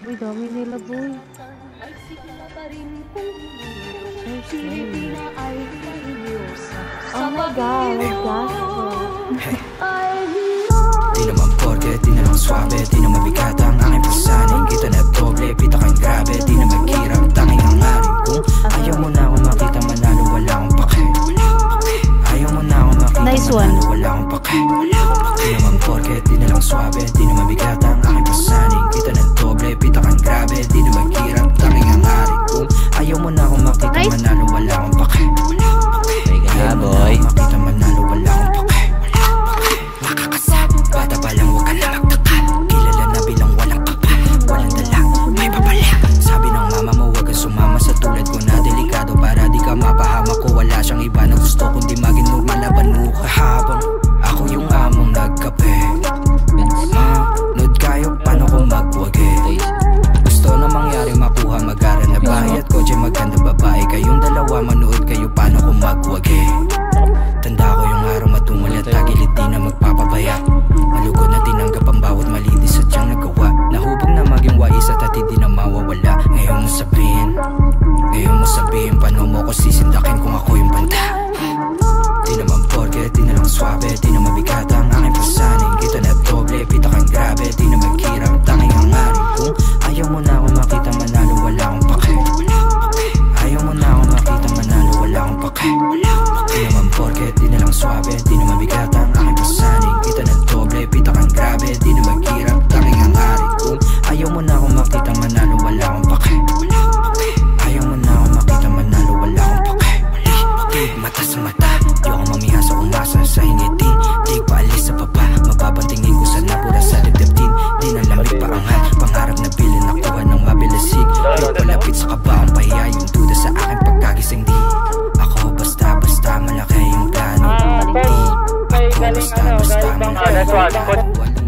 Uy, dami nila, boy. Oh my God, Di naman porke, di na lang swabe, di na mabigat ang aking pasanin. Kita na doble, pita kang grabe, di na maghirap, tanging ang aring kung ayaw mo na akong makita manalo, wala akong pake. Ayaw mo na akong makita manalo, wala akong pake. Di naman porke, di na lang swabe, di na mabigat ang aking pasanin. Kita na doble, pita kang grabe, di na maghirap, tanging ang aring kung ayaw mo na akong makita manalo, wala akong pake. Ayaw mo na akong makita manalo, wala akong pake. Bata pa lang, huwag ka na magtaka. Kilala na bilang walang kapa, walang dala, may papala. Sabi ng mama mo, huwag kang sumama sa tulad ko na delikado, para di ka mapahama ko. Wala siyang iba na gusto kundi maging normal na banuka. Habang ako yung among nagkape, manood kayo paano ko magwagi. Gusto na mangyari makuha, mag-ara na bahay at kotse, maganda babae. Kayong dalawa manood kayo paano ko magwagi. Tanda ko yung araw matungal at tagilid, di na magpapabaya. Malugod na tinanggap ang bawat mali, di sadyang nagawa. Nahubog na maging wais at hindi na mawawala. Ngayon mo sabihin paano mo ko sisindakin kung ako yung banda. Di naman porke, di na lang swabe, di na mabigat ang aking pasanin. Kita na doble, pita kang grabe, di na maghirap, tanging ang aring kung ayaw mo na akong makita manalo, wala akong pake. Ayaw mo na akong makita manalo, wala akong pake. Di naman porke, di na lang swabe, di na mabigat ang aking pasanin. Kita na doble, pita kang grabe, di na maghirap, tanging ang aring kung ayaw mo na akong makita manalo, wala akong pake. Ayaw mo na akong makita manalo, wala akong pake. Tig mata sa mata, di ako mamiha sa umasa sa hingitin. Tig paalis sa baba, mapapantingin ko sa napura sa dibdib din. Di na lamig paangat, pangarap na bilin nakuha ng mabilisig. Di palapit sa kabaong pahiya, yung duda sa aking pagkagising. Di ako basta malaki yung plano. Di ako basta malaki yung plano.